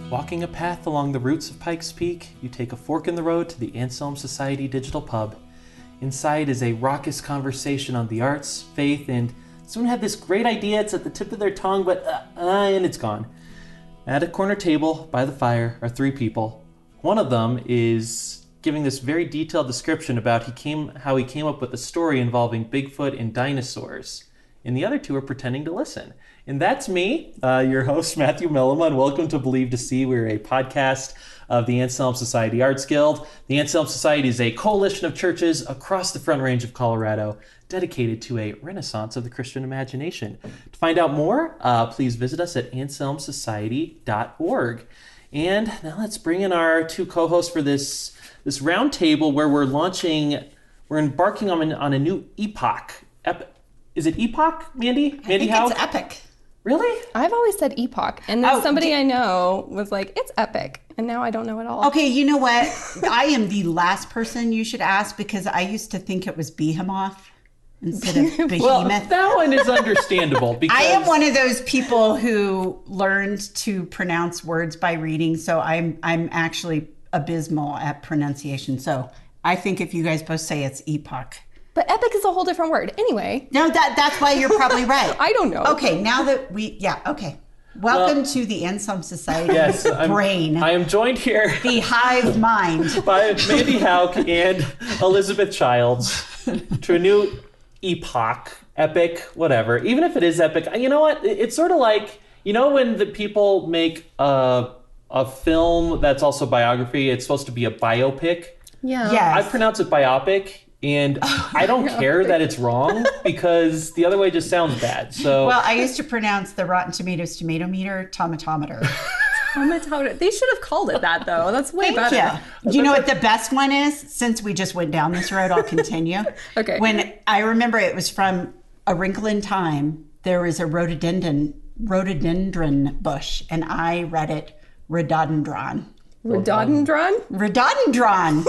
Walking a path along the roots of Pikes Peak, you take a fork in the road to the Anselm Society Digital Pub. Inside is a raucous conversation on the arts, faith, and someone had this great idea. It's at the tip of their tongue, and it's gone. At a corner table by the fire are three people. One of them is giving this very detailed description about how he came up with a story involving Bigfoot and dinosaurs. And the other two are pretending to listen. And that's me, your host, Matthew Mellema, and welcome to Believe to See. We're a podcast of the Anselm Society Arts Guild. The Anselm Society is a coalition of churches across the Front Range of Colorado dedicated to a renaissance of the Christian imagination. To find out more, please visit us at anselmsociety.org. And now let's bring in our two co-hosts for this round table where we're embarking on a new epoch. Is it epoch, Mandy? I think it's epic. Really? I've always said epoch, and then somebody I know was like, it's epic, and now I don't know at all. Okay, you know what? I am the last person you should ask because I used to think it was Behemoth instead of Behemoth. Well, that one is understandable. Because I am one of those people who learned to pronounce words by reading, so I'm actually abysmal at pronunciation. So I think if you guys both say it's epoch. But epic is a whole different word. Anyway. No, that's why you're probably right. I don't know. Okay, now that okay. Welcome to the Anselm Society brain. I am joined here the hive mind by Mandy Hauk and Elizabeth Childs to a new epoch, epic, whatever. Even if it is epic, you know what? It's sort of like, when the people make a film that's also biography, it's supposed to be a biopic. Yeah. Yes. I pronounce it biopic. And I don't care that it's wrong because the other way just sounds bad. So well, I used to pronounce the Rotten Tomatoes tomato meter tomatometer. They should have called it that, though. That's way better. Thank you. Do you know what the best one is? Since we just went down this road, I'll continue. Okay. When I remember it was from A Wrinkle in Time, there was a rhododendron bush, and I read it rhododendron. Rhododendron? Rhododendron.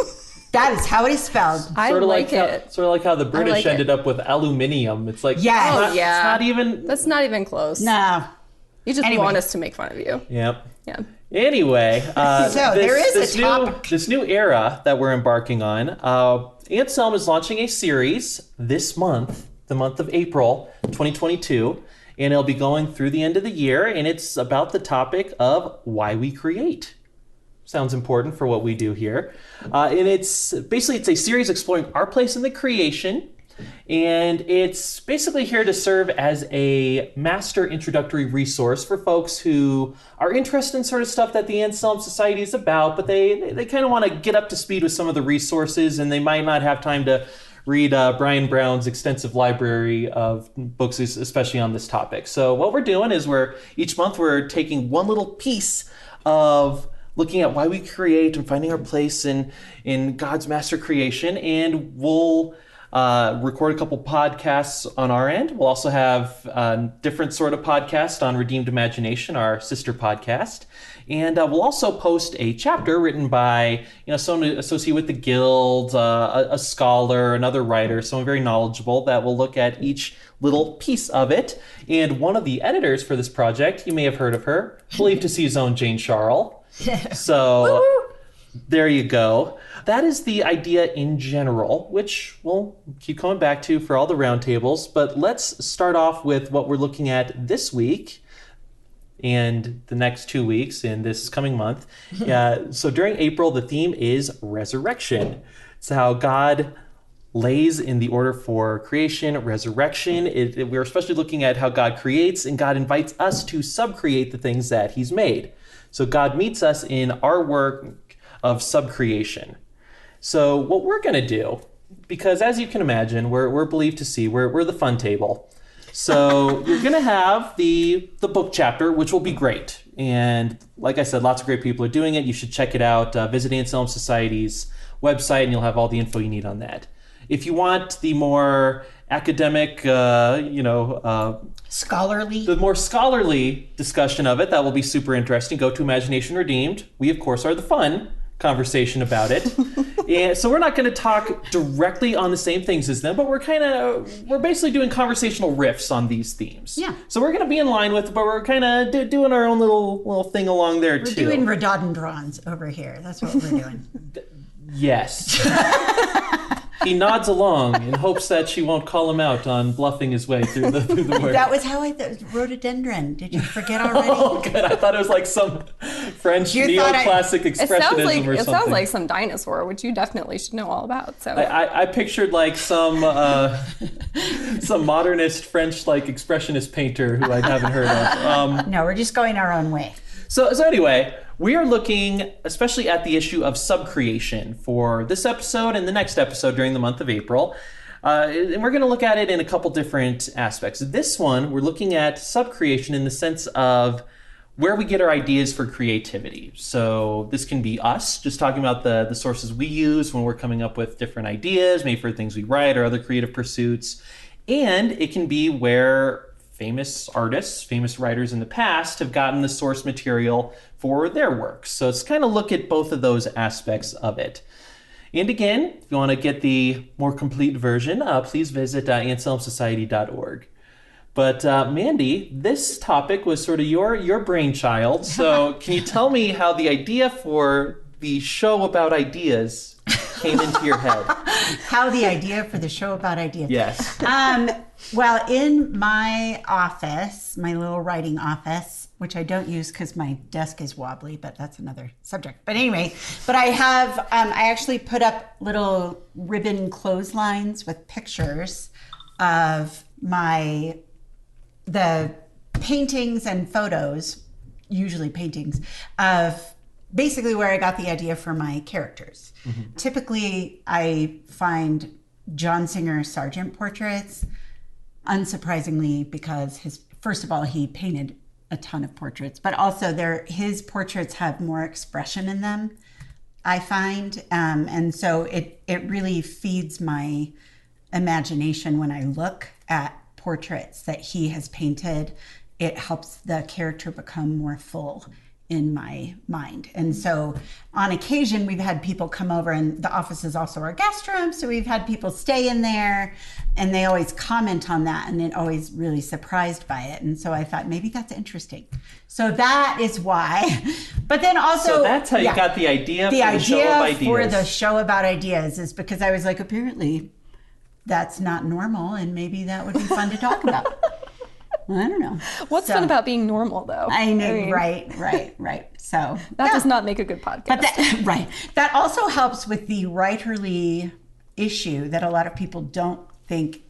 That is how it is spelled. I like it. Sort of like how the British ended up with aluminium. It's like, yes. It's not even... That's not even close. No. You just want us to make fun of you. Yep. Yeah. Anyway, there is a topic. This new era that we're embarking on, Anselm is launching a series this month, the month of April 2022, and it'll be going through the end of the year, and it's about the topic of why we create. Sounds important for what we do here. And it's a series exploring our place in the creation. And it's basically here to serve as a master introductory resource for folks who are interested in sort of stuff that the Anselm Society is about, but they kind of want to get up to speed with some of the resources, and they might not have time to read Brian Brown's extensive library of books, especially on this topic. So what we're doing is each month we're taking one little piece of looking at why we create and finding our place in God's master creation. And we'll record a couple podcasts on our end. We'll also have different sort of podcast on Redeemed Imagination, our sister podcast. And we'll also post a chapter written by someone associated with the Guild, a scholar, another writer, someone very knowledgeable that will look at each little piece of it. And one of the editors for this project, you may have heard of her, Believe to See's own Jane Sharl. So there you go. That is the idea in general, which we'll keep coming back to for all the roundtables. But let's start off with what we're looking at this week and the next 2 weeks in this coming month. So during April, the theme is resurrection. It's how God lays in the order for creation, resurrection. We're especially looking at how God creates, and God invites us to subcreate the things that he's made. So God meets us in our work of subcreation. So what we're going to do, because as you can imagine, we're Believed to See, we're the fun table. So you're going to have the book chapter, which will be great. And like I said, lots of great people are doing it. You should check it out. Visit Anselm Society's website, and you'll have all the info you need on that. If you want the more academic, scholarly, the more scholarly discussion of it, that will be super interesting. Go to Imagination Redeemed. We, of course, are the fun conversation about it. And so we're not going to talk directly on the same things as them, but we're basically doing conversational riffs on these themes. Yeah. So we're going to be in line with, but we're kind of doing our own little thing along there too. We're doing rhododendrons over here. That's what we're doing. Yes. He nods along in hopes that she won't call him out on bluffing his way through the word. That was how I thought. Rhododendron. Did you forget already? Oh, good. I thought it was like some French neoclassic expressionism or it something. sounds like some dinosaur, which you definitely should know all about. So I pictured like some modernist French like expressionist painter who I haven't heard of. No, we're just going our own way. So anyway, we are looking especially at the issue of subcreation for this episode and the next episode during the month of April. And we're going to look at it in a couple different aspects. This one, we're looking at subcreation in the sense of where we get our ideas for creativity. So this can be us, just talking about the sources we use when we're coming up with different ideas, maybe for things we write or other creative pursuits. And it can be where famous artists, famous writers in the past have gotten the source material for their works. So it's kind of look at both of those aspects of it. And again, if you want to get the more complete version, please visit AnselmSociety.org. But Mandy, this topic was sort of your brainchild. So can you tell me how the idea for the show about ideas came into your head? How the idea for the show about ideas. Yes. Well, in my office, my little writing office, which I don't use because my desk is wobbly, but that's another subject. But anyway, I have, I actually put up little ribbon clotheslines with pictures of the paintings and photos, usually paintings, of basically where I got the idea for my characters. Mm-hmm. Typically, I find John Singer Sargent portraits, unsurprisingly, because first of all, he painted a ton of portraits, but also his portraits have more expression in them, I find. And so it really feeds my imagination when I look at portraits that he has painted. It helps the character become more full in my mind. And so on occasion, we've had people come over, and the office is also our guest room, so we've had people stay in there, and they always comment on that, and they're always really surprised by it. And so I thought, maybe that's interesting. So that is why. But then also... So that's how you got the idea for the show of ideas. The idea for the show about ideas is because I was like, apparently that's not normal, and maybe that would be fun to talk about. I don't know. What's fun about being normal, though? I mean, right. So that does not make a good podcast. But that also helps with the writerly issue that a lot of people don't think.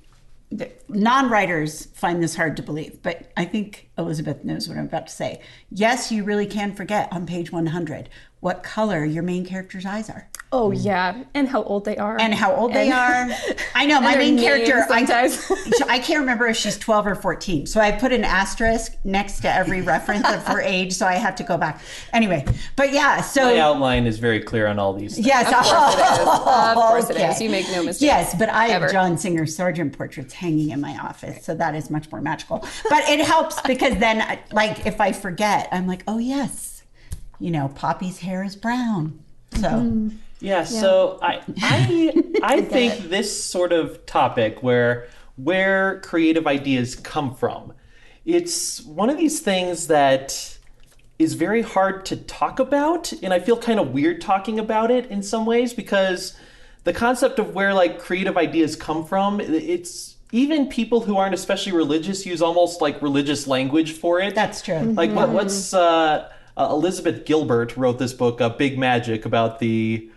Non-writers find this hard to believe, but I think Elizabeth knows what I'm about to say. Yes, you really can forget on page 100 what color your main character's eyes are. Oh, yeah. And how old they are. I know, my main character, I can't remember if she's 12 or 14. So I put an asterisk next to every reference of her age, so I have to go back. Anyway, but yeah, so... My outline is very clear on all these things. Yes, of course it is. You make no mistakes. Yes, but I have John Singer Sargent portraits hanging in my office, so that is much more magical. But it helps because then, like, if I forget, I'm like, oh, yes, Poppy's hair is brown. So... Yeah, so I think this sort of topic where creative ideas come from, it's one of these things that is very hard to talk about, and I feel kind of weird talking about it in some ways because the concept of where like creative ideas come from, it's even people who aren't especially religious use almost like religious language for it. That's true. Like what's Elizabeth Gilbert wrote this book, Big Magic, about the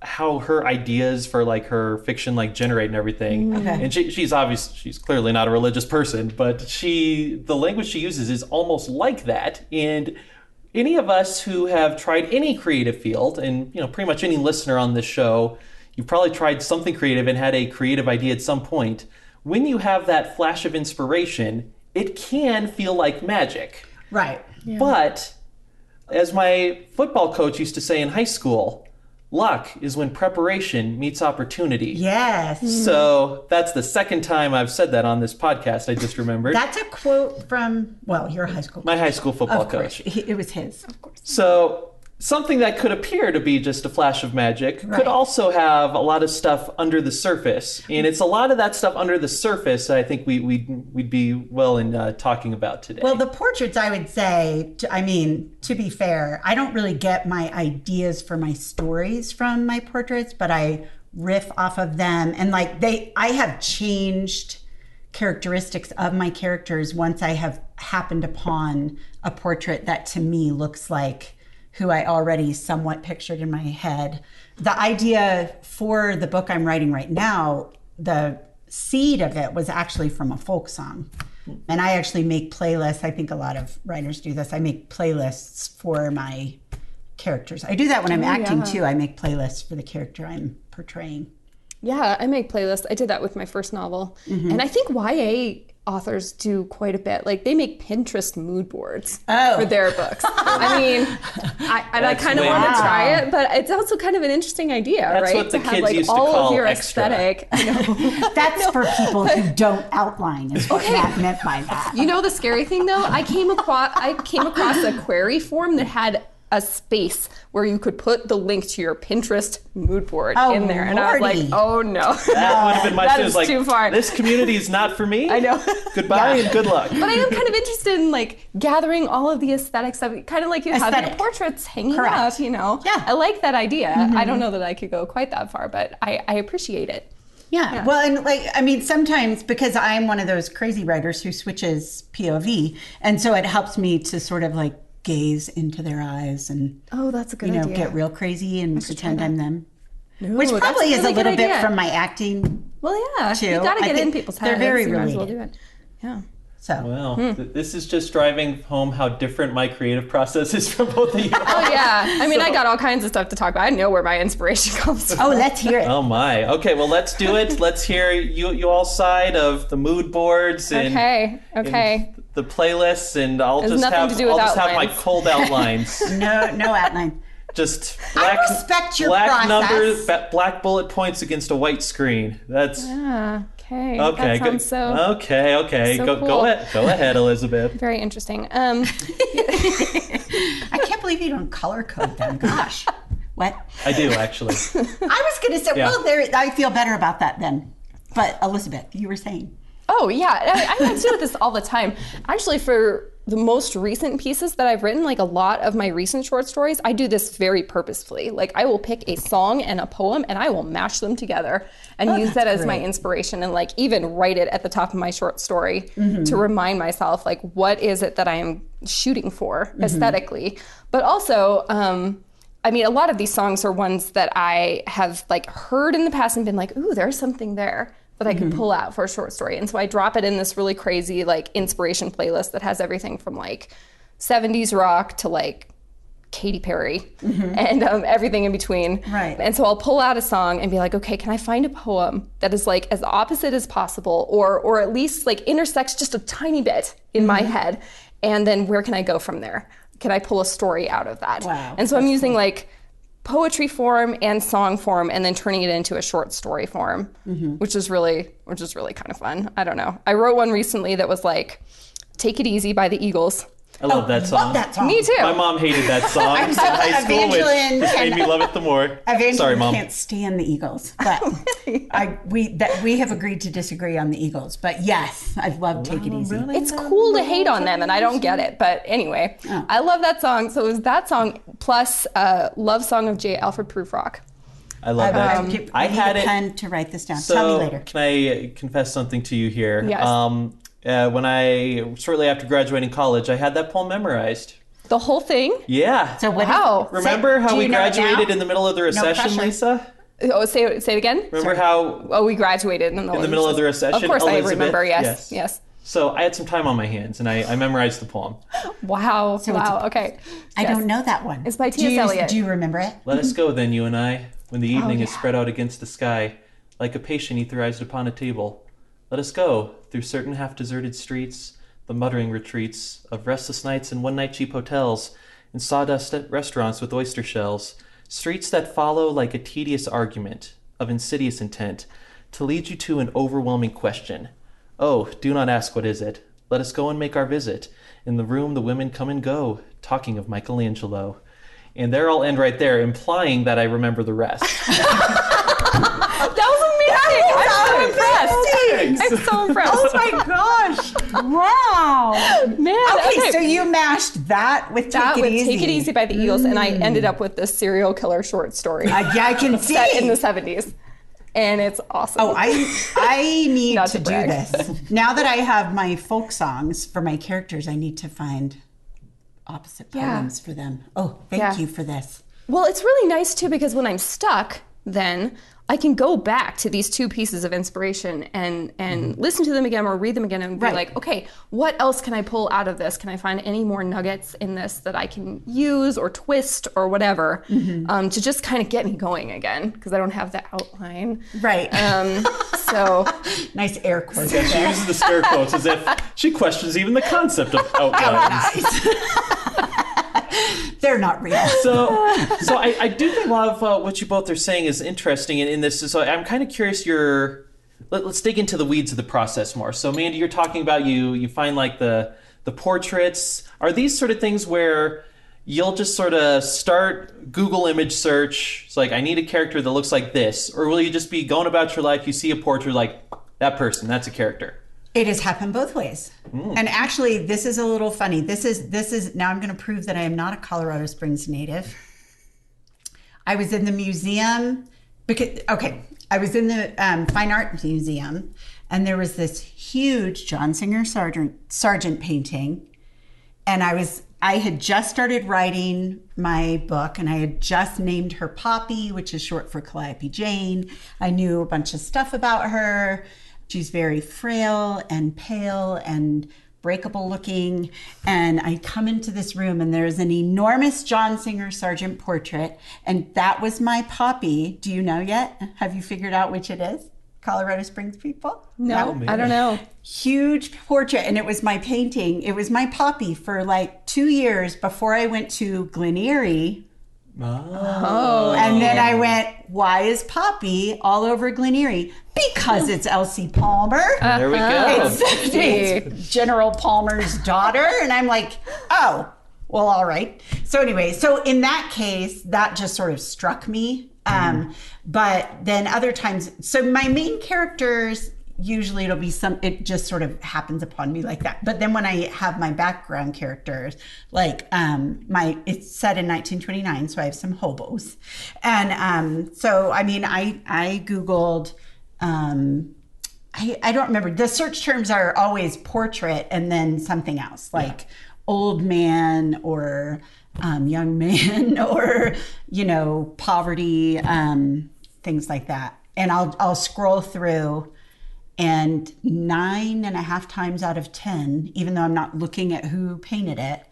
how her ideas for like her fiction like generate and everything. Okay. And she's clearly not a religious person, but the language she uses is almost like that. And any of us who have tried any creative field, and pretty much any listener on this show, you've probably tried something creative and had a creative idea at some point. When you have that flash of inspiration, it can feel like magic. Right. Yeah. But as my football coach used to say in high school, luck is when preparation meets opportunity. Yes. So that's the second time I've said that on this podcast, I just remembered. That's a quote from, your high school coach. My high school football coach. It was his. Of course. So something that could appear to be just a flash of magic Right. could also have a lot of stuff under the surface. And it's a lot of that stuff under the surface that I think we'd be well in talking about today. Well, the portraits, I would say, to be fair, I don't really get my ideas for my stories from my portraits, but I riff off of them. And like I have changed characteristics of my characters once I have happened upon a portrait that to me looks like who I already somewhat pictured in my head. The idea for the book I'm writing right now, the seed of it was actually from a folk song. And I actually make playlists. I think a lot of writers do this. I make playlists for my characters. I do that when I'm acting too. I make playlists for the character I'm portraying. Yeah, I make playlists. I did that with my first novel. And I think YA authors do quite a bit. Like, they make Pinterest mood boards for their books. I mean, I kind of want to try it, but it's also kind of an interesting idea, That's right? what the to have kids like used to all call of your extra. aesthetic. That's for people who don't outline, is what Matt meant by that. You know the scary thing though? I came across a query form that had a space where you could put the link to your Pinterest mood board in there. And I was Lordy. like, oh no. that would have been my That thing. It is was like, too far. this community is not for me. I know. Goodbye and good luck. But I am kind of interested in like gathering all of the aesthetics of it, kind of like you have your Aesthetic. portraits hanging Correct. up, you know? Yeah. I like that idea. I don't know that I could go quite that far, but I appreciate it. Yeah. Well, and like, I mean, sometimes because I'm one of those crazy writers who switches POV, and so it helps me to sort of like gaze into their eyes and, Oh, that's a good you know, idea. get real crazy and pretend I'm them. No, Which that's probably is a really good little bit idea. from my acting. Well, yeah. too. You got to I get in think people's they're heads. very You might as well do related. it. Yeah. So, Well, this is just driving home how different my creative process is from both of you. Oh, yeah. I mean, I got all kinds of stuff to talk about. I know where my inspiration comes from. oh, let's hear it. Oh my. Okay, well let's do it. Let's hear you all side of the mood boards and, Okay. and the playlists, and I'll Has just nothing have to do with have my outlines. cold outlines. No outline. Just I respect your black process. numbers, black bullet points against a white screen. That's Yeah. Okay. okay. That sounds so Okay. so Go cool. ahead. Go ahead, Elizabeth. very interesting. I can't believe you don't color code them. Gosh. What? I do actually. I was going to say, Yeah. well, I feel better about that then. But Elizabeth, you were saying. Oh, yeah. I do this all the time. Actually, for the most recent pieces that I've written, like a lot of my recent short stories, I do this very purposefully. Like, I will pick a song and a poem and I will mash them together and use that as my inspiration, and like even write it at the top of my short story to remind myself, like, what is it that I am shooting for aesthetically. But also, I mean, a lot of these songs are ones that I have like heard in the past and been like, ooh, there's something there that I could pull out for a short story. And so I drop it in this really crazy like inspiration playlist that has everything from like 70s rock to like Katy Perry and everything in between. Right. And so I'll pull out a song and be like, okay, can I find a poem that is like as opposite as possible, or at least like intersects just a tiny bit in my head? And then where can I go from there? Can I pull a story out of that? Wow, And so I'm using like poetry form and song form, and then turning it into a short story form, which is really kind of fun. I don't know. I wrote one recently that was like, "Take It Easy" by the Eagles. I love that song. Love that song. Me too. My mom hated that song in high school, which Evangeline made me love it the more. Evangeline Sorry, Mom. can't stand the Eagles, but we have agreed to disagree on the Eagles. But yes, I love Take It Easy. It's cool to hate on them, and I don't get it. But anyway, I love that song. So it was that song plus Love Song of J. Alfred Prufrock. I love that. I I need had a it. pen to write this down. So, Tell me later. can I confess something to you here? Yes. When I shortly after graduating college, I had that poem memorized. The whole thing? Yeah. So what? Wow. Remember how do we you know it graduated now? in the middle of the recession, pressure. Lisa? Oh, say it again? Remember how Oh, we graduated in the middle of the recession? Of course Elizabeth? I remember, Yes. yes. So I had some time on my hands, and I memorized the poem. Wow, wow, okay. I Yes. don't know that one. It's by Do T.S. you- Eliot. Do you remember it? Let us go then, you and I, when the evening is yeah. spread out against the sky, like a patient etherized upon a table. Let us go through certain half-deserted streets, the muttering retreats of restless nights and one-night cheap hotels, and sawdust restaurants with oyster shells, streets that follow like a tedious argument of insidious intent to lead you to an overwhelming question. Oh, do not ask what is it. Let us go and make our visit. In the room the women come and go, talking of Michelangelo. and there I'll end right there, implying that I remember the rest. That was amazing. I'm so impressed. I'm so impressed. Oh my gosh. Wow. Man. Okay, so you mashed that with Take It Easy. Take It Easy by the Eagles, and I ended up with this serial killer short story Yeah, I can see. set in the 70s. And it's awesome. Oh, I need Not to to do brag. this. Now that I have my folk songs for my characters, I need to find opposite poems for them. Oh, thank you for this. Well, it's really nice too, because when I'm stuck, then I can go back to these two pieces of inspiration and listen to them again or read them again and be like, okay, what else can I pull out of this? Can I find any more nuggets in this that I can use or twist or whatever to just kind of get me going again, because I don't have the outline. Right. So Nice air quotes She there. uses the scare quotes as if she questions even the concept of outlines. They're not real. So I do think a lot of what you both are saying is interesting in this. So I'm kind of curious let's dig into the weeds of the process more. So Mandy, you're talking about you find like the portraits. Are these sort of things where you'll just sort of start Google image search? It's like, I need a character that looks like this. Or will you just be going about your life, you see a portrait like, that person, that's a character? It has happened both ways. And actually, this is a little funny. This is now I'm going to prove that I am not a Colorado Springs native. I was in the museum I was in the Fine Art Museum, and there was this huge John Singer Sargent painting, and I had just started writing my book, and I had just named her Poppy, which is short for Calliope Jane. I knew a bunch of stuff about her. She's very frail and pale and breakable looking. And I come into this room and there's an enormous John Singer Sargent portrait. And that was my Poppy. Do you know yet? Have you figured out which it is? Colorado Springs people? no, I don't know. Huge portrait. And it was my painting. It was my Poppy for like 2 years before I went to Glen Erie. Oh. And then I went, why is Poppy all over Glen Erie? Because it's Elsie Palmer. There we go. It's General Palmer's daughter. And I'm like, oh, well, all right. So anyway, so in that case, that just sort of struck me. But then other times, so my main characters, usually it just sort of happens upon me like that. But then when I have my background characters, like it's set in 1929, so I have some hobos. And so, I mean, I Googled, I don't remember. The search terms are always portrait and then something else, like old man or young man or, poverty, things like that. And I'll scroll through, and 9.5 times out of 10, even though I'm not looking at who painted it,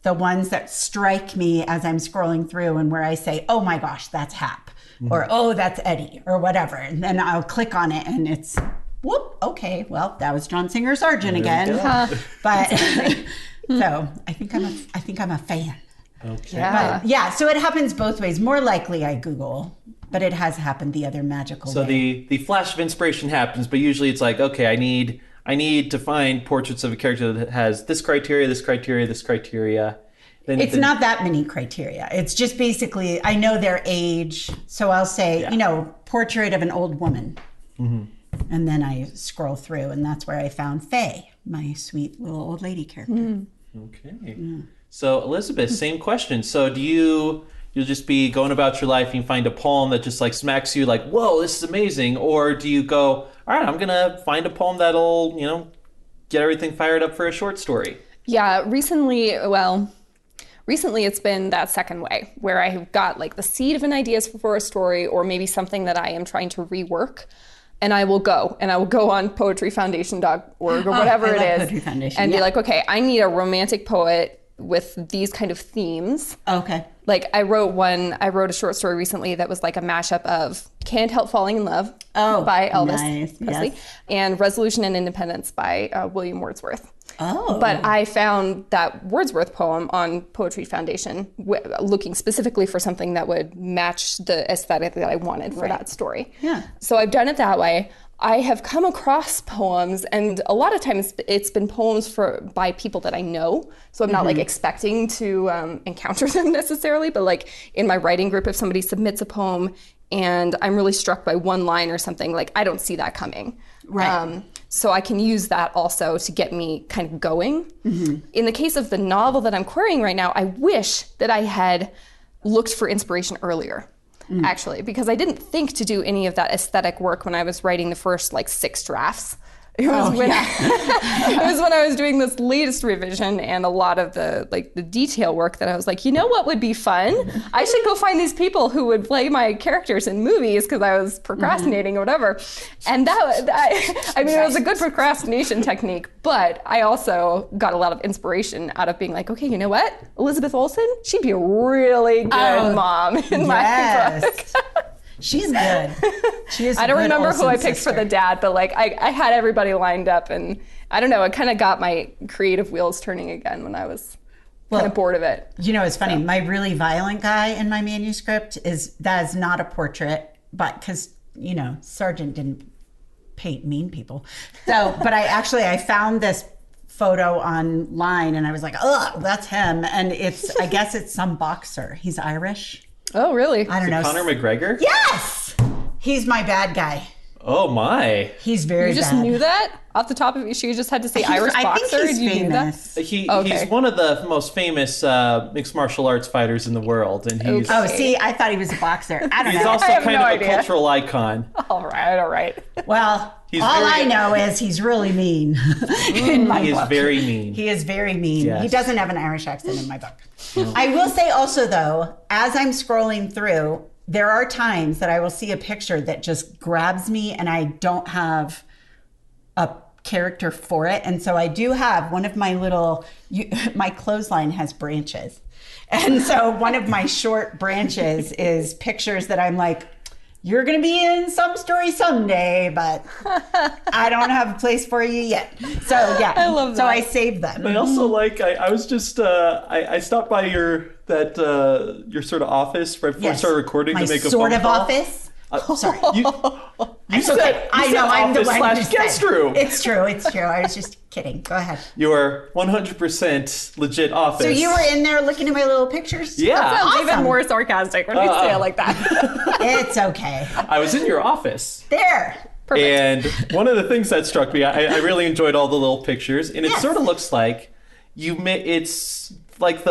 the ones that strike me as I'm scrolling through and where I say, oh my gosh, that's Hap, or oh, that's Eddie, or whatever. And then I'll click on it and it's, whoop, okay, well, that was John Singer Sargent again. But so I think I'm a fan. Okay. Yeah. But yeah, so it happens both ways. More likely I Google, but it has happened the other magical So way. the flash of inspiration happens, but usually it's like, okay, I need to find portraits of a character that has this criteria, this criteria, this criteria. Then It's not that many criteria. It's just basically, I know their age. So I'll say, portrait of an old woman. And then I scroll through, and that's where I found Faye, my sweet little old lady character. Okay. So Elizabeth, same question. So you'll just be going about your life and you find a poem that just like smacks you like, whoa, this is amazing. Or do you go, all right, I'm going to find a poem that'll, get everything fired up for a short story? Yeah, recently it's been that second way, where I have got like the seed of an idea for a story, or maybe something that I am trying to rework. And I will go on poetryfoundation.org or whatever it is, Poetry Foundation, and be like, okay, I need a romantic poet with these kind of themes. Okay. Like I wrote a short story recently that was like a mashup of Can't Help Falling in Love by Elvis nice. Presley and Resolution and Independence by William Wordsworth. Oh. But I found that Wordsworth poem on Poetry Foundation, looking specifically for something that would match the aesthetic that I wanted for that story. Yeah. So I've done it that way. I have come across poems, and a lot of times it's been poems by people that I know. So I'm not like expecting to encounter them necessarily, but like in my writing group, if somebody submits a poem and I'm really struck by one line or something, like I don't see that coming. Right. So I can use that also to get me kind of going. In the case of the novel that I'm querying right now, I wish that I had looked for inspiration earlier. Actually, because I didn't think to do any of that aesthetic work when I was writing the first like 6 drafts. It was it was when I was doing this latest revision and a lot of the detail work that I was like, you know what would be fun? I should go find these people who would play my characters in movies because I was procrastinating or whatever. And I mean, it was a good procrastination technique, but I also got a lot of inspiration out of being like, okay, you know what? Elizabeth Olsen, she'd be a really good mom in my book. She's good. She is. I don't remember who I picked sister. for the dad, but like I had everybody lined up, and I don't know, it kind of got my creative wheels turning again when I was kind of bored of it. You know, it's funny. My really violent guy in my manuscript is not a portrait, but because Sargent didn't paint mean people. So, but I found this photo online, and I was like, oh, that's him, and I guess it's some boxer. He's Irish. Oh, really? I don't know. Conor McGregor? Yes! He's my bad guy. Oh my. He's very You just bad. knew that off the top of your shoe? You just had to say Irish I boxer? think he's Did you knew that? famous. He's one of the most famous mixed martial arts fighters in the world, and he's Oh, see, I thought he was a boxer. I don't he's know. also I have kind no of idea. a cultural icon. All right. Well, He's all very- I know is he's really mean in my He is book. very mean. He is very mean. Yes. He doesn't have an Irish accent in my book. I will say also, though, as I'm scrolling through, there are times that I will see a picture that just grabs me and I don't have a character for it. And so I do have one of my my clothesline has branches. And so one of my short branches is pictures that I'm like, you're going to be in some story someday, but I don't have a place for you yet. So yeah, I love that. So I saved them. I also like. I was just. I stopped by your sort of office right before we started recording my to make a sort phone of call. office. Sorry. You said I know. I'm the office one who slash guest room. It's true. It's true. I was just kidding. Go ahead. Your 100% legit office. So you were in there looking at my little pictures? Yeah. Sounds even Awesome. more sarcastic when you say it like that. It's okay. I was in your office. There. Perfect. And one of the things that struck me, I really enjoyed all the little pictures, and it Yes. sort of looks like it's like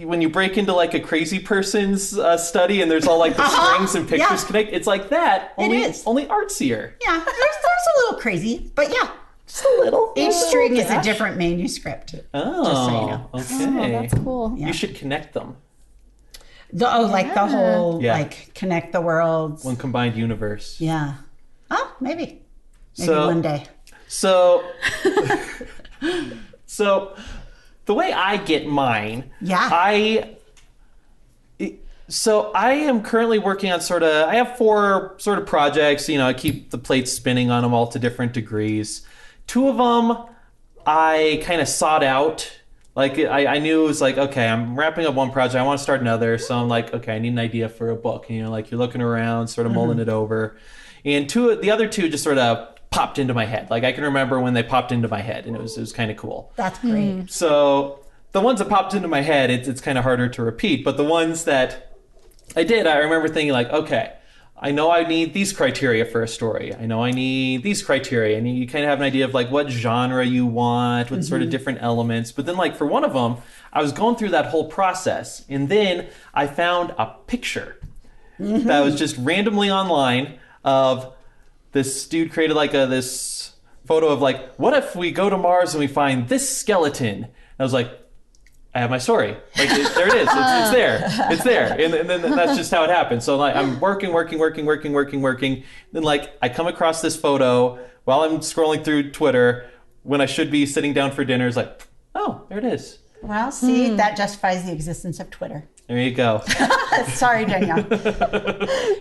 when you break into like a crazy person's study and there's all like the strings and pictures Yeah. connect. It's like that, only is. artsier. Yeah. There's a little crazy, but yeah. Just a little. Each string is a dash. different manuscript. Oh, Just so you know. okay. That's cool. Yeah. You should connect them. The whole Yeah. like connect the worlds. One combined universe. Yeah. Oh, maybe. Maybe So- one day. So, so the way I get mine, Yeah. I am currently working on I have 4 sort of projects, I keep the plates spinning on them all to different degrees. 2 of them I kind of sought out. Like I knew it was like, okay, I'm wrapping up one project, I want to start another. So I'm like, okay, I need an idea for a book. And, like you're looking around, sort of mulling it over. And the other 2 just sort of popped into my head. Like I can remember when they popped into my head, and it was kind of cool. That's great. So the ones that popped into my head, it's kind of harder to repeat. But the ones that I did, I remember thinking like, okay, I know I need these criteria for a story. I know I need these criteria. And you kind of have an idea of like what genre you want, what sort of different elements. But then like for one of them, I was going through that whole process. And then I found a picture that was just randomly online of this dude created like this photo of like, what if we go to Mars and we find this skeleton? And I was like, I have my story. Like there it is. It's there. And then that's just how it happened. So like I'm working. Then like I come across this photo while I'm scrolling through Twitter when I should be sitting down for dinner. It's like, oh, there it is. Well, see, that justifies the existence of Twitter. There you go. Sorry, Danielle.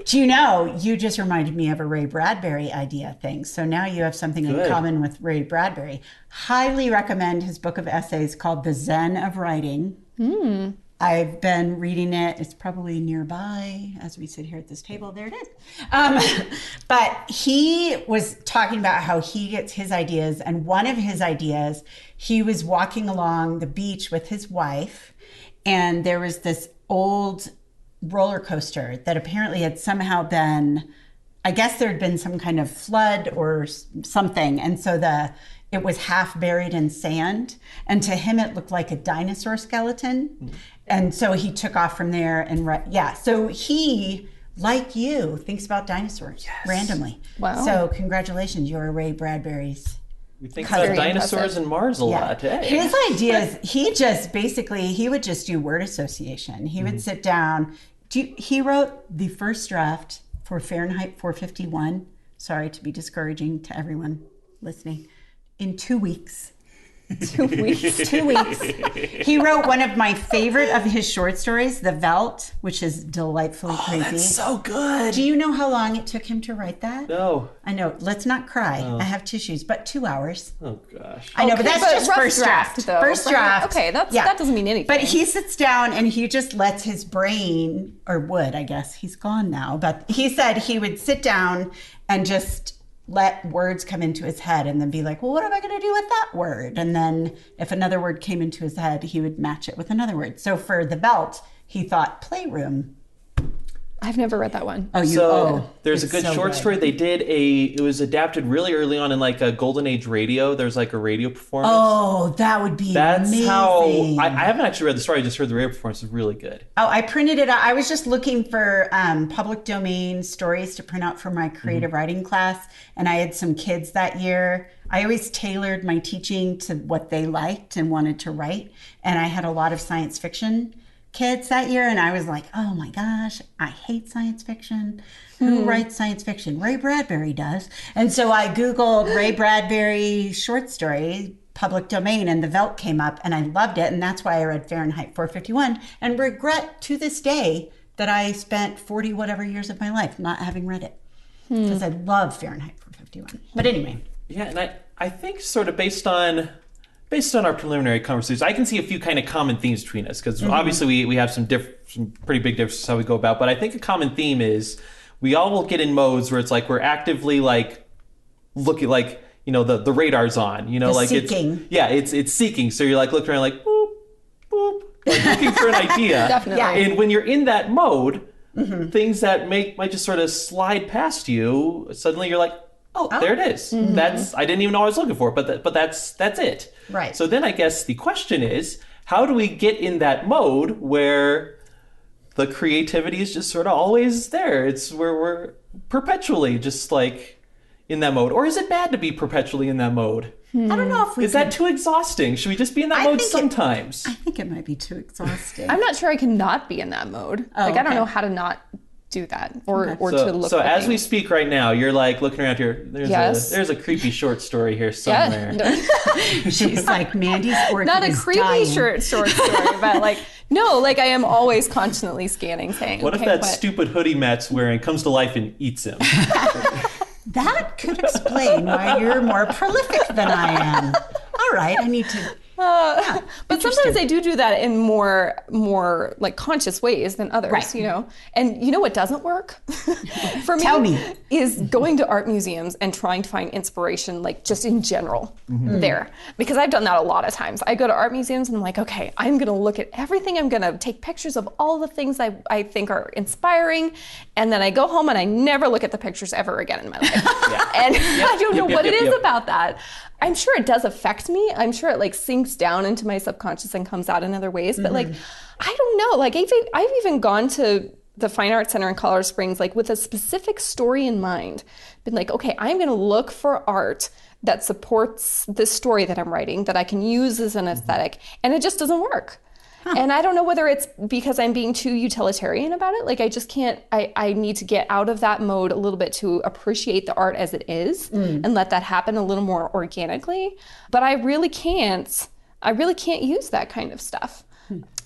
Do you know, you just reminded me of a Ray Bradbury idea thing. So now you have something in Good. common with Ray Bradbury. Highly recommend his book of essays called The Zen of Writing. I've been reading it. It's probably nearby as we sit here at this table. There it is. But he was talking about how he gets his ideas. And one of his ideas, he was walking along the beach with his wife, and there was this old roller coaster that apparently had somehow been, I guess there had been some kind of flood or something. And so it was half buried in sand. And to him, it looked like a dinosaur skeleton. And so he took off from there and so he, like you, thinks about dinosaurs randomly. Wow. So congratulations, you're Ray Bradbury's. We think about dinosaurs and Mars a lot. Hey. His ideas, he would just do word association. He would sit down. He wrote the first draft for Fahrenheit 451. Sorry to be discouraging to everyone listening. In 2 weeks. 2 weeks. 2 weeks. He wrote one of my favorite of his short stories, The Veldt, which is delightfully crazy. That's so good. Do you know how long it took him to write that? No. I know. Let's not cry. I have tissues, but 2 hours. Oh, gosh. I know, but that's just rough first draft. though. First draft. Okay, that doesn't mean anything. But he sits down and he just lets his brain, or would, I guess. He's gone now. But he said he would sit down and just let words come into his head and then be like, well, what am I going to do with that word? And then if another word came into his head, he would match it with another word. So for The Veldt, he thought playroom. I've never read that one. There's a good short story. They did it was adapted really early on in like a golden age radio. There's like a radio performance. Oh, that would be amazing. How I haven't actually read the story. I just heard the radio performance is really good. Oh, I printed it out. I was just looking for public domain stories to print out for my creative writing class. And I had some kids that year. I always tailored my teaching to what they liked and wanted to write. And I had a lot of science fiction kids that year, and I was like, oh my gosh, I hate science fiction. Who writes science fiction? Ray Bradbury does. And so I Googled Ray Bradbury short story, public domain, and The Veldt came up, and I loved it, and that's why I read Fahrenheit 451, and regret to this day that I spent 40 whatever years of my life not having read it, because I love Fahrenheit 451. But anyway. Yeah, and I think sort of based on our preliminary conversations, I can see a few kind of common themes between us, because obviously we have some pretty big differences how we go about. But I think a common theme is we all will get in modes where it's like we're actively like looking, like, you know, the radar's on, you know, like seeking. It's seeking. So you're like looking around like boop boop, like looking for an idea. Definitely. Yeah. And when you're in that mode, things that might just sort of slide past you, suddenly you're like, oh, there it is. That's, I didn't even know I was looking for it, but that's it. Right. So then I guess the question is, how do we get in that mode where the creativity is just sort of always there? It's where we're perpetually just like in that mode. Or is it bad to be perpetually in that mode? I don't know if we Is that too exhausting? Should we just be in that mode sometimes? I think it might be too exhausting. I'm not sure I can not be in that mode. I don't know how to not do that or to look so for as things. we speak right now, you're like looking around here. There's a creepy short story here somewhere. She's like, Mandy's orchid Not a is creepy dying. short story, but like, no, like I am always constantly scanning, saying, What if that stupid hoodie Matt's wearing comes to life and eats him? That could explain why you're more prolific than I am. All right, I need to. But sometimes I do that in more like conscious ways than others, Right. you know. And you know what doesn't work for me? Tell me. Is going to art museums and trying to find inspiration, like just in general there. Because I've done that a lot of times. I go to art museums and I'm like, okay, I'm going to look at everything. I'm going to take pictures of all the things I think are inspiring. And then I go home and I never look at the pictures ever again in my life. And I don't know what it is about that. I'm sure it does affect me. I'm sure it like sinks down into my subconscious and comes out in other ways. But like, I don't know. Like I've even gone to the Fine Arts Center in Colorado Springs, like with a specific story in mind. Been like, okay, I'm going to look for art that supports this story that I'm writing, that I can use as an aesthetic. And it just doesn't work. And I don't know whether it's because I'm being too utilitarian about it. Like I just can't, I need to get out of that mode a little bit to appreciate the art as it is and let that happen a little more organically. But I really can't use that kind of stuff.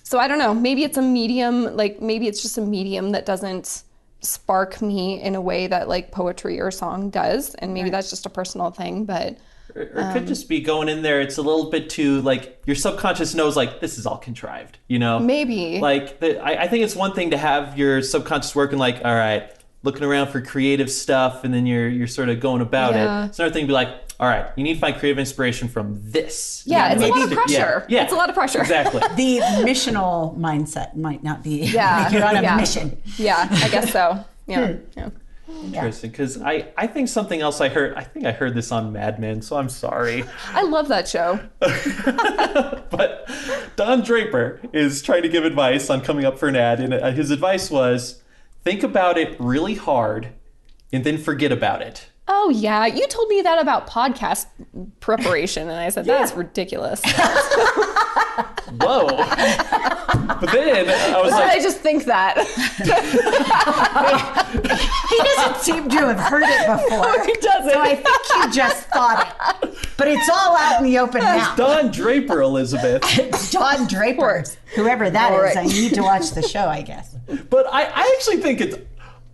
So I don't know, maybe it's a medium, like maybe it's just a medium that doesn't spark me in a way that like poetry or song does. And maybe that's just a personal thing, but Or it could just be going in there. It's a little bit too, like, your subconscious knows, like, this is all contrived, you know? Maybe. Like, I think it's one thing to have your subconscious working, like, all right, looking around for creative stuff, and then you're sort of going about Yeah. it. It's another thing to be like, all right, you need to find creative inspiration from this. Yeah, it's a lot of maybe- pressure. Yeah. It's a lot of pressure. Exactly. The missional mindset might not be Yeah. like you're on a Yeah. mission. Yeah, I guess so. Yeah. Yeah. Interesting, because I think something else I think I heard this on Mad Men, so I'm sorry. I love that show. But Don Draper is trying to give advice on coming up for an ad, and his advice was, think about it really hard and then forget about it. Oh, yeah. You told me that about podcast preparation, and I said, that's ridiculous. Whoa. But then I was I like, just think that. He doesn't seem to have heard it before. He doesn't. So I think he just thought it. But it's all out in the open now. Don Draper, Elizabeth. Don Draper, whoever that All is, right. I need to watch the show, I guess. But I actually think it's,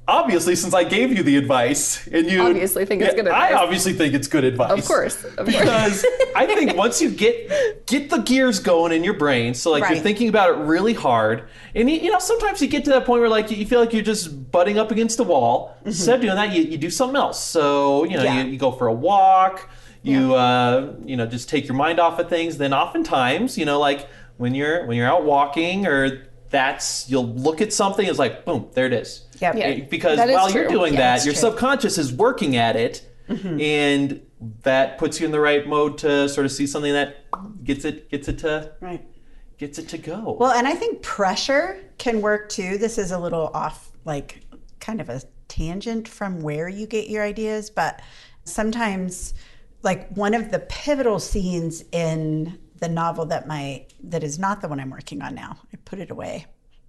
obviously, since I gave you the advice, and you Obviously think it's good I advice. obviously think it's good advice. Of course. Because I think once you get the gears going in your brain, so like you're Right. thinking about it really hard, and you know, sometimes you get to that point where like you feel like you're just butting up against a wall. Instead of doing that, you do something else. So you know, Yeah. you go for a walk. You you know, just take your mind off of things. Then oftentimes, you know, like when you're out walking, or you'll look at something, it's like boom, there it is. Yep. Yeah. Because That is while you're true. doing Yeah, that, that's your true. subconscious is working at it, and that puts you in the right mode to sort of see something that gets it Right. to go. Well, and I think pressure can work too. This is a little off, like kind of a tangent from where you get your ideas, but sometimes, like one of the pivotal scenes in the novel that is not the one I'm working on now. I put it away,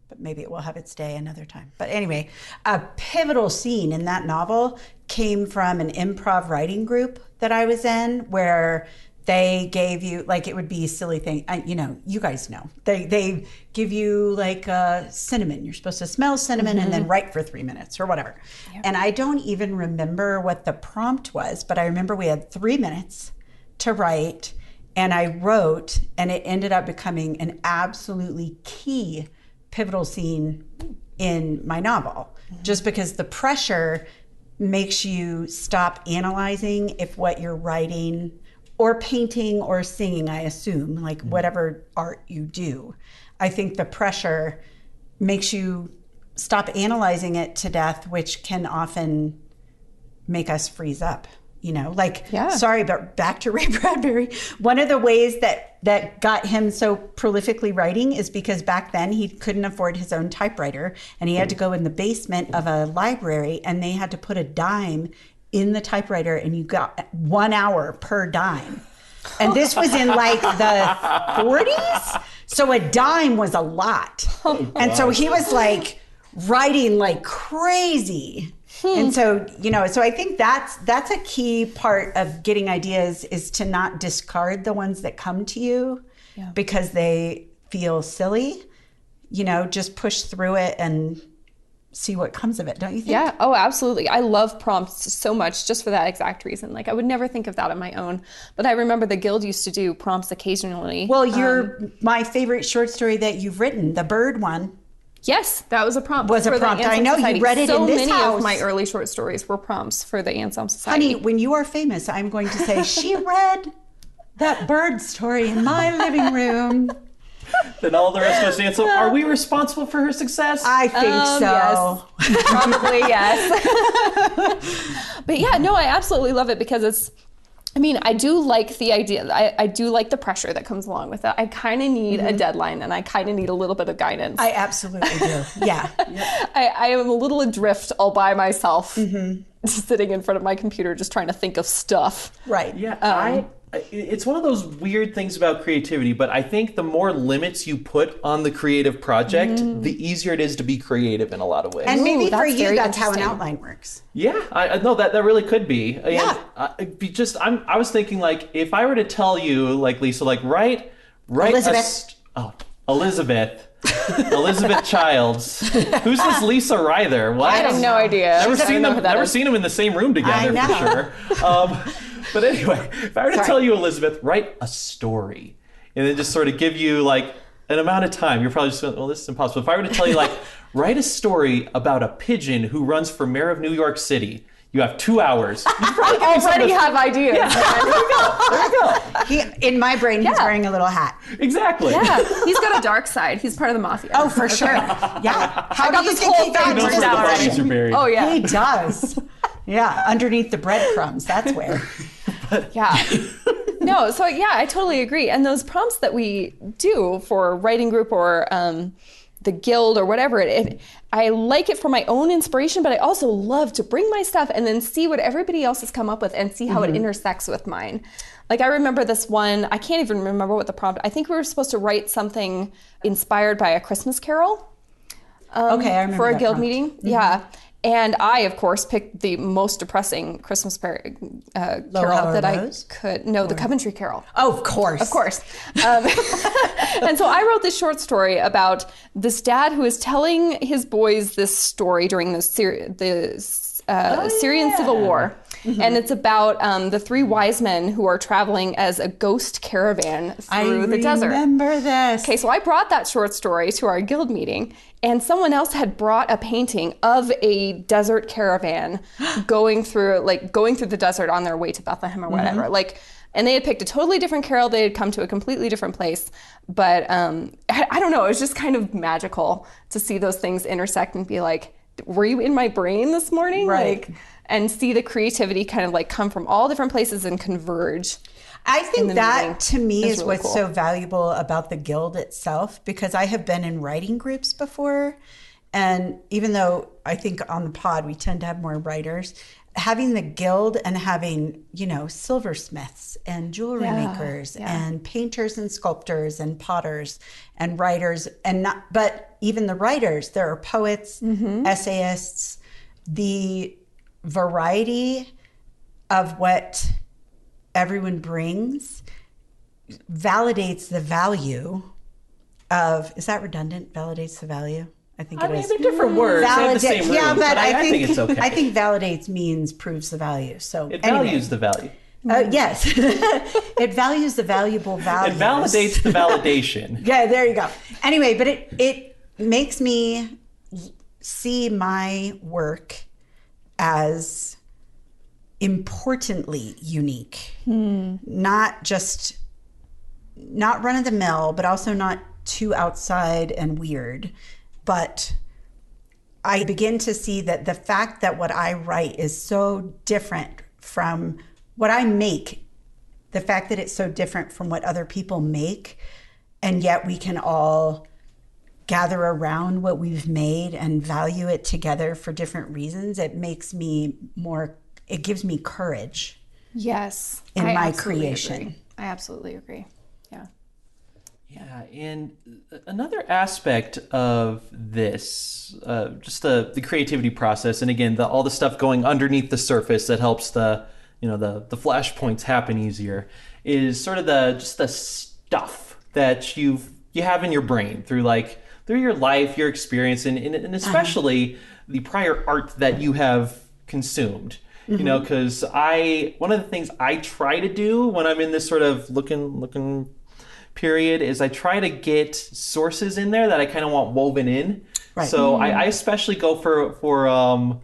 but maybe it will have its day another time. But anyway, a pivotal scene in that novel came from an improv writing group that I was in, where they gave you, like, it would be a silly thing. You know, you guys know. They give you like cinnamon. You're supposed to smell cinnamon and then write for 3 minutes or whatever. And I don't even remember what the prompt was, but I remember we had 3 minutes to write, and I wrote, and it ended up becoming an absolutely key pivotal scene in my novel, just because the pressure makes you stop analyzing if what you're writing or painting or singing, I assume, like whatever art you do, I think the pressure makes you stop analyzing it to death, which can often make us freeze up. You know, like, Yeah. sorry, but back to Ray Bradbury. One of the ways that got him so prolifically writing is because back then he couldn't afford his own typewriter, and he had to go in the basement of a library, and they had to put a dime in the typewriter, and you got 1 hour per dime. And this was in like the 40s. So a dime was a lot. And so he was like writing like crazy. And so, you know, so I think that's a key part of getting ideas, is to not discard the ones that come to you because they feel silly. You know, just push through it and see what comes of it, don't you think? Yeah. Oh, absolutely. I love prompts so much just for that exact reason. Like, I would never think of that on my own. But I remember the Guild used to do prompts occasionally. Well, you're my favorite short story that you've written, the bird one. Yes, that was a prompt. Was a for the prompt. I Anselm know, you Society. read it so in this many house. of my early short stories were prompts for the Anselm Society. Honey, when you are famous, I'm going to say, she read that bird story in my living room. Then all the rest of us dance. So are we responsible for her success? I think so. Yes. Probably, yes. But yeah, no, I absolutely love it because it's, I mean, I do like the idea. I do like the pressure that comes along with it. I kind of need a deadline, and I kind of need a little bit of guidance. I absolutely do. Yeah. I am a little adrift all by myself, sitting in front of my computer just trying to think of stuff. Right. Yeah, it's one of those weird things about creativity, but I think the more limits you put on the creative project, the easier it is to be creative in a lot of ways. And maybe Ooh, for that's you, very that's how an interesting. outline works. Yeah, I know that really could be. Yeah. I was thinking, like, if I were to tell you, like, Lisa, like, write Elizabeth. Elizabeth. Elizabeth Childs. Who's this Lisa Ryther? What? I have no idea. Never I don't seen know them. who that Never is. seen them in the same room together I for sure. But anyway, if I were to tell you, Elizabeth, write a story and then just sort of give you like an amount of time, you're probably just going, well, this is impossible. If I were to tell you, like, write a story about a pigeon who runs for mayor of New York City, you have 2 hours. You I already have ideas. Yeah, there you go. In my brain, he's wearing a little hat. Exactly. Yeah, he's got a dark side. He's part of the mafia. Oh, for sure. Yeah. How I got do you this think whole he got thing Knows into where the down. bodies are buried. Oh, yeah. He does. Yeah, underneath the breadcrumbs. That's where. Yeah. No, so yeah, I totally agree. And those prompts that we do for writing group or the guild or whatever, I like it for my own inspiration, but I also love to bring my stuff and then see what everybody else has come up with and see how it intersects with mine. Like I remember this one, I can't even remember what the prompt, I think we were supposed to write something inspired by A Christmas Carol. Okay, I remember for a that guild prompt. meeting. Yeah. And I, of course, picked the most depressing Christmas carol Hollow that Rose? I could. No, the Coventry Carol. Oh, of course. Of course. And so I wrote this short story about this dad who is telling his boys this story during the Syrian Civil War. And it's about the 3 wise men who are traveling as a ghost caravan through the desert. I remember this. Okay, so I brought that short story to our guild meeting, and someone else had brought a painting of a desert caravan going through the desert on their way to Bethlehem or whatever. And they had picked a totally different carol. They had come to a completely different place. But I don't know, it was just kind of magical to see those things intersect and be like, were you in my brain this morning? Right. And see the creativity kind of like come from all different places and converge. I think that meeting to me is really what's cool. so valuable about the guild itself, because I have been in writing groups before. And even though I think on the pod we tend to have more writers, having the guild and having, silversmiths and jewelry makers and painters and sculptors and potters and writers but even the writers, there are poets, essayists, the variety of what everyone brings validates the value of, is that redundant? Validates the value? I think it is. They're different words. They have the same root, yeah, but I think it's okay. I think validates means proves the value. So It anyway. values the value. Yes. It values the valuable values. It validates the validation. Yeah, there you go. Anyway, but it makes me see my work as importantly unique. Not run of the mill, but also not too outside and weird. But I begin to see that the fact that what I write is so different from what I make, the fact that it's so different from what other people make, and yet we can all gather around what we've made and value it together for different reasons, it gives me courage. Yes. In I my absolutely creation. agree. I absolutely agree. Yeah. Yeah, and another aspect of this, just the creativity process, and again, all the stuff going underneath the surface that helps the flashpoints happen easier, is sort of the stuff that you have in your brain through your life, your experience, and especially the prior art that you have consumed. Because one of the things I try to do when I'm in this sort of looking period is I try to get sources in there that I kind of want woven in. Right. So I especially go for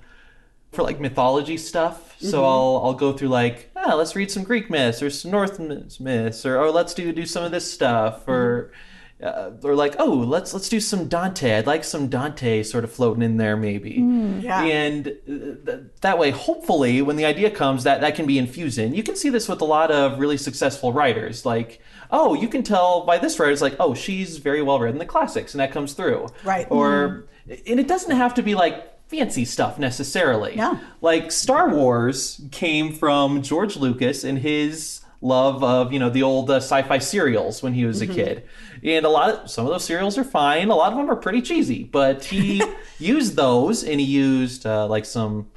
like mythology stuff. So I'll go through let's read some Greek myths or some Norse myths, or let's do some of this stuff, or let's do some Dante. I'd like some Dante sort of floating in there maybe. Yeah. And that way, hopefully, when the idea comes, that can be infused in. You can see this with a lot of really successful writers. You can tell by this writer, it's like, oh, she's very well read in the classics, and that comes through. Right. And it doesn't have to be fancy stuff necessarily. No. Star Wars came from George Lucas and his love of the old sci-fi serials when he was a kid, and some of those serials are fine. A lot of them are pretty cheesy, but he used those, and he used some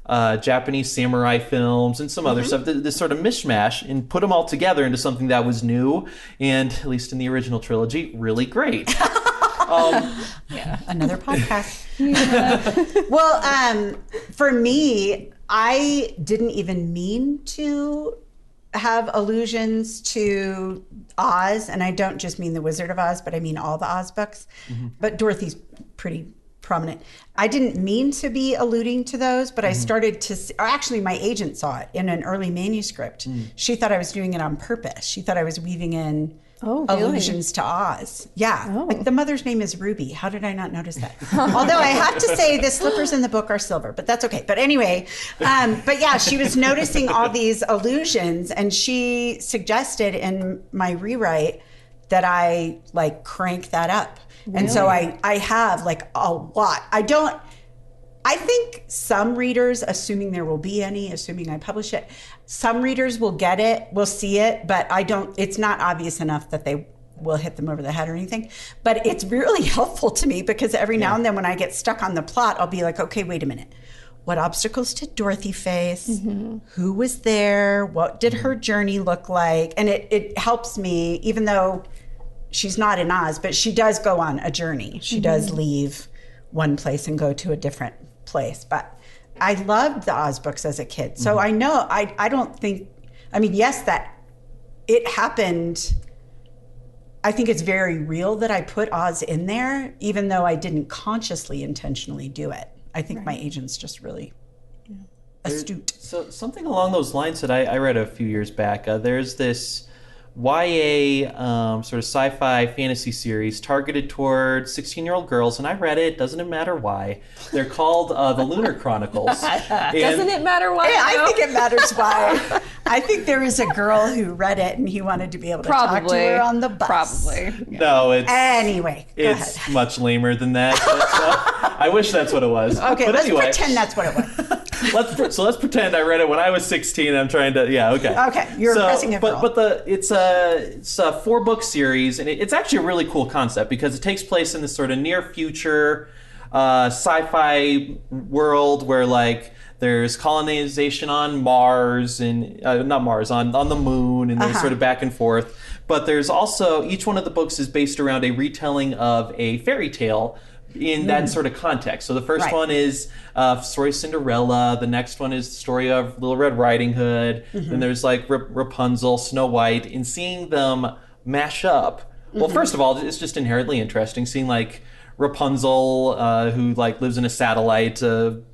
Japanese samurai films and some other stuff, this sort of mishmash, and put them all together into something that was new and, at least in the original trilogy, really great. Another podcast. Well, for me, I didn't even mean to have allusions to Oz, and I don't just mean The Wizard of Oz, but I mean all the Oz books. But Dorothy's pretty prominent. I didn't mean to be alluding to those, but I started to see, or actually my agent saw it in an early manuscript. She thought I was doing it on purpose. She thought I was weaving in allusions to Oz. Yeah. Like the mother's name is Ruby. How did I not notice that? Although I have to say the slippers in the book are silver, but that's okay. But anyway, but yeah, she was noticing all these allusions, and she suggested in my rewrite that I like crank that up. Really? And so I have like a lot. I think some readers, assuming there will be any, assuming I publish it, some readers will get it, will see it, but it's not obvious enough that they will hit them over the head or anything. But it's really helpful to me because every now and then when I get stuck on the plot, I'll be like, okay, wait a minute. What obstacles did Dorothy face? Who was there? What did her journey look like? And it helps me, even though she's not in Oz, but she does go on a journey. She does leave one place and go to a different place. But I loved the Oz books as a kid. So I know, I don't think, I mean, yes, that it happened. I think it's very real that I put Oz in there, even though I didn't consciously, intentionally do it. I think my agent's just really astute. So something along those lines that I read a few years back, there's this YA sort of sci-fi fantasy series targeted towards 16-year-old girls, and I read it. Doesn't matter why. They're called The Lunar Chronicles. Doesn't it matter why? Yeah, I think it matters why. I think there was a girl who read it and he wanted to be able to talk to her on the bus. Probably. Yeah. No, anyway, it's much lamer than that. But, I wish that's what it was. Okay, but let's anyway, pretend that's what it was. let's pretend I read it when I was 16. And I'm trying to Okay, you're impressing a girl. But it's a 4-book series, and it's actually a really cool concept because it takes place in this sort of near future sci-fi world where like there's colonization on Mars and not Mars on the moon, and there's sort of back and forth. But there's also each one of the books is based around a retelling of a fairy tale in that sort of context. So the first one is story of Cinderella. The next one is the story of Little Red Riding Hood. Then there's like Rapunzel, Snow White, and seeing them mash up. Well, first of all, it's just inherently interesting seeing like Rapunzel, who like lives in a satellite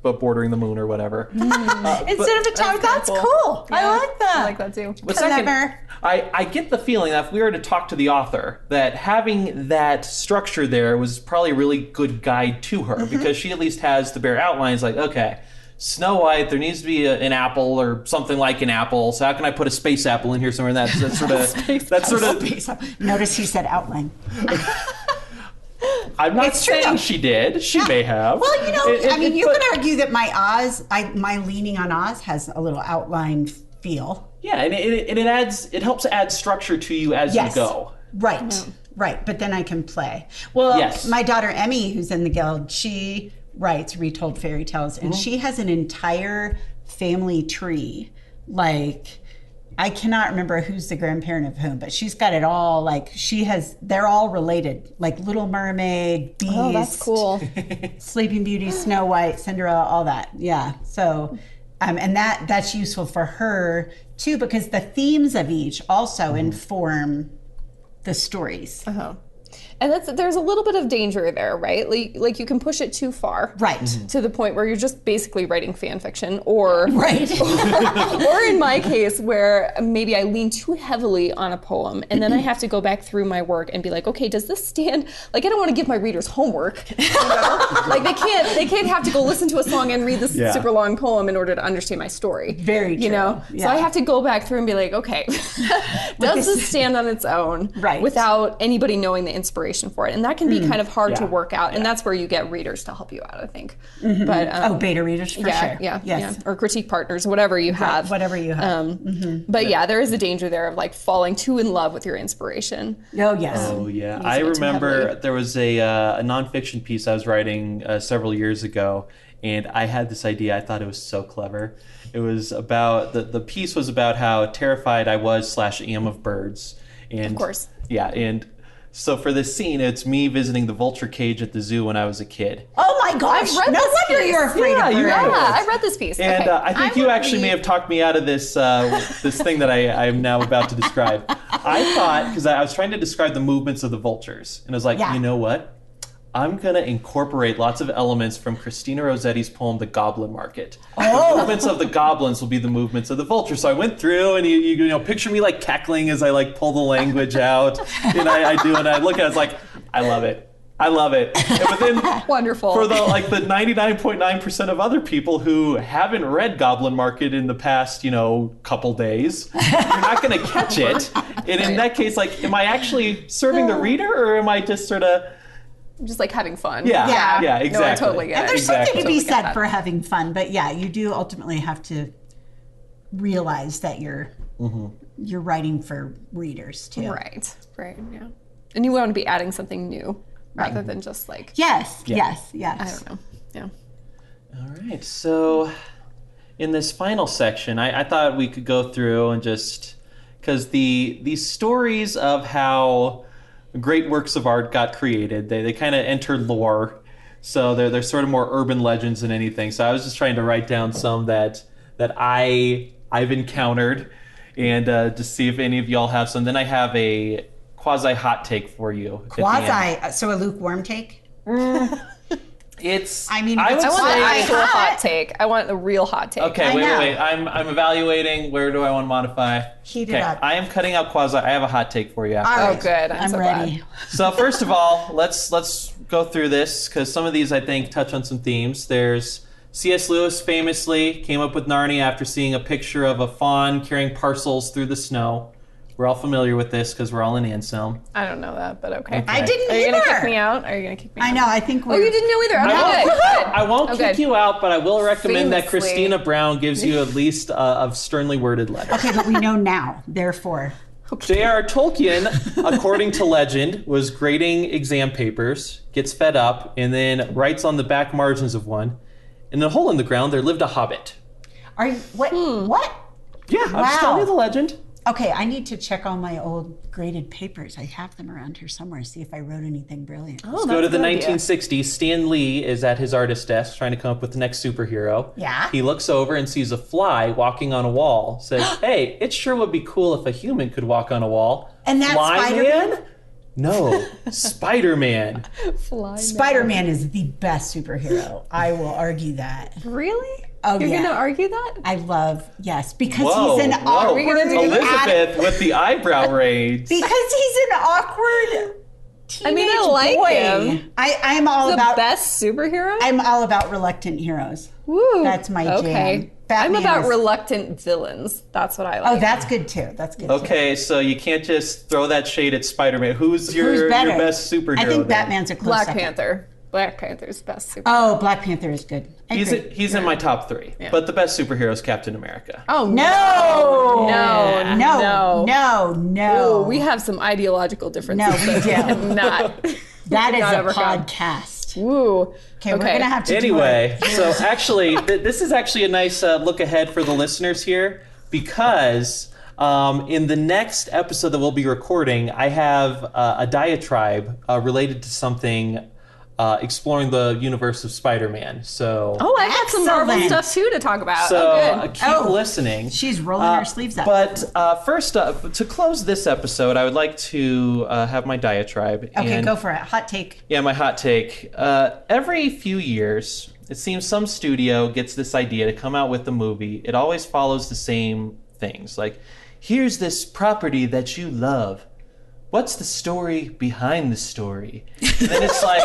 bordering the moon or whatever. Instead of a tower, that's cool. Yeah, I like that. I like that too. But second, I get the feeling that if we were to talk to the author, that having that structure there was probably a really good guide to her because she at least has the bare outlines like, okay, Snow White, there needs to be an apple or something like an apple. So how can I put a space apple in here somewhere? And that's sort of. Notice he said outline. I'm not saying she did. She may have. Well, you could argue that my leaning on Oz has a little outline feel. Yeah, and it helps add structure to you as you go. Right, right. But then I can play. Well, my daughter Emmy, who's in the guild, she writes retold fairy tales, and she has an entire family tree. Like, I cannot remember who's the grandparent of whom, but she's got it all. Like they're all related. Like Little Mermaid, Beast. Oh, that's cool. Sleeping Beauty, Snow White, Cinderella, all that. Yeah. So, and that's useful for her too, because the themes of each also inform the stories. And there's a little bit of danger there, right? Like you can push it too far, right, to the point where you're just basically writing fan fiction, or right, or in my case, where maybe I lean too heavily on a poem, and then I have to go back through my work and be like, okay, does this stand? Like, I don't want to give my readers homework, like they can't have to go listen to a song and read this super long poem in order to understand my story. Very true. So I have to go back through and be like, okay, does this stand on its own, right, without anybody knowing the inspiration for it? And that can be kind of hard to work out, and that's where you get readers to help you out, I think. But beta readers for sure. Yeah, or critique partners, whatever you have. Whatever you have. But yeah, there is a danger there of like falling too in love with your inspiration. Oh yes. Oh yeah. I remember there was a nonfiction piece I was writing several years ago, and I had this idea. I thought it was so clever. It was about the piece was about how terrified I was / am of birds. And, of course. Yeah, and So for this scene, it's me visiting the vulture cage at the zoo when I was a kid. Oh my gosh! I've read No this wonder piece. you're afraid Yeah, of you birds. have. Yeah, I read this piece. And Okay. I think you actually may have talked me out of this this thing that I am now about to describe. I thought, because I was trying to describe the movements of the vultures, and I was like, Yeah. you know what? I'm going to incorporate lots of elements from Christina Rossetti's poem, The Goblin Market. Oh. The movements of the goblins will be the movements of the vulture. So I went through, and you know, picture me like cackling as I like pull the language out. And I do, and I look at it, it's like, I love it. I love it. But then Wonderful. for the 99.9% of other people who haven't read Goblin Market in the past, couple days, you're not going to catch it. And in that case, like, am I actually serving the reader, or am I just sort of... just like having fun. Yeah, No, I exactly. totally get And it. there's something to Exactly. be Totally get said that. for having fun, but yeah, you do ultimately have to realize that you're writing for readers too. Right, yeah. And you want to be adding something new rather than just like, Yes, Yeah. yes. I don't know. Yeah. All right, so in this final section, I thought we could go through and just... Because these stories of how great works of art got created, they kind of enter lore. So they're sort of more urban legends than anything. So I was just trying to write down some that I've encountered, and just see if any of y'all have some. Then I have a quasi hot take for you. at the end. So a lukewarm take? It's. I mean, I it's would I want an say. actual hot. hot take. I want a real hot take. Okay, I wait. know. I'm evaluating. Where do I want to modify? Heat it Okay, up. I am cutting out quasi. I have a hot take for you after. All Oh, right. good. I'm so ready. glad. So first of all, let's go through this, because some of these I think touch on some themes. There's C.S. Lewis famously came up with Narnia after seeing a picture of a fawn carrying parcels through the snow. We're all familiar with this because we're all in Anselm. I don't know that, but okay. I didn't Are you either. going to kick me out? Are you going to kick me out? I know. I think we're. Oh, you didn't know either. Okay, good. I won't Oh, kick good. you out, but I will recommend that Famously. Christina Brown gives you at least a sternly worded letter. Okay, but we know now. Therefore, J.R. Tolkien, according to legend, was grading exam papers, gets fed up, and then writes on the back margins of one, in a hole in the ground there lived a hobbit. are you what? What? Yeah, I'm just Wow. telling you the legend. Okay, I need to check all my old graded papers. I have them around here somewhere. See if I wrote anything brilliant. Oh, Let's that's go to a the good idea. 1960s. Stan Lee is at his artist desk trying to come up with the next superhero. Yeah? He looks over and sees a fly walking on a wall. Says, "Hey, it sure would be cool if a human could walk on a wall." And that's Fly Spider-Man? Man? No, Spider-Man. Spider-Man is the best superhero. I will argue that. Really? Oh, You're yeah. going to argue that? I love, yes, because Whoa, he's an whoa. awkward Elizabeth with the eyebrow raise. Because he's an awkward teenage I mean, I like boy. him. I'm all The about best superhero? I'm all about reluctant heroes. Woo. That's my Okay. jam. I'm Batman about is- reluctant villains. That's what I like. Oh, that's good too. That's good. Too. Okay, so you can't just throw that shade at Spider-Man. Who's your better? best superhero? I think then? Batman's a close Black second. Panther. Black Panther's best superhero. Oh, Black Panther is good. I He's agree. he's in my top three, but the best superhero is Captain America. Oh, No, No, no, no, no. Ooh, we have some ideological differences. No, we that do. Not. That is not a overcome. podcast. Woo. Okay, we're gonna have to Anyway, so actually, this is actually a nice look ahead for the listeners here, because in the next episode that we'll be recording, I have a diatribe related to something exploring the universe of Spider-Man. So, Oh, I got some Marvel Excellent. stuff too to talk about. so Oh, good. keep listening. She's rolling her sleeves up. But first up, to close this episode, I would like to have my diatribe. Okay, and go for it. Hot take. Yeah, my hot take. Every few years, it seems some studio gets this idea to come out with a movie. It always follows the same things. Like, here's this property that you love. What's the story behind the story? And then it's like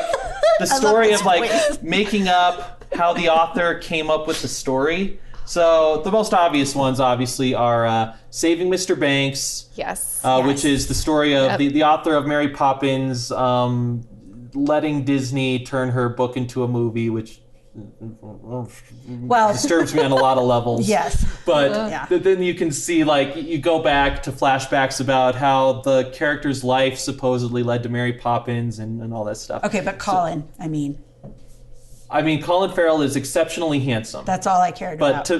the story of like making up how the author came up with the story. So the most obvious ones, obviously, are Saving Mr. Banks, Yes. which is the story of Yep. the author of Mary Poppins letting Disney turn her book into a movie, which Well, disturbs me on a lot of levels. yes. But Yeah. then you can see, like, you go back to flashbacks about how the character's life supposedly led to Mary Poppins and all that stuff. Okay, but Colin, I mean, I mean, Colin Farrell is exceptionally handsome. that's all I cared but about. to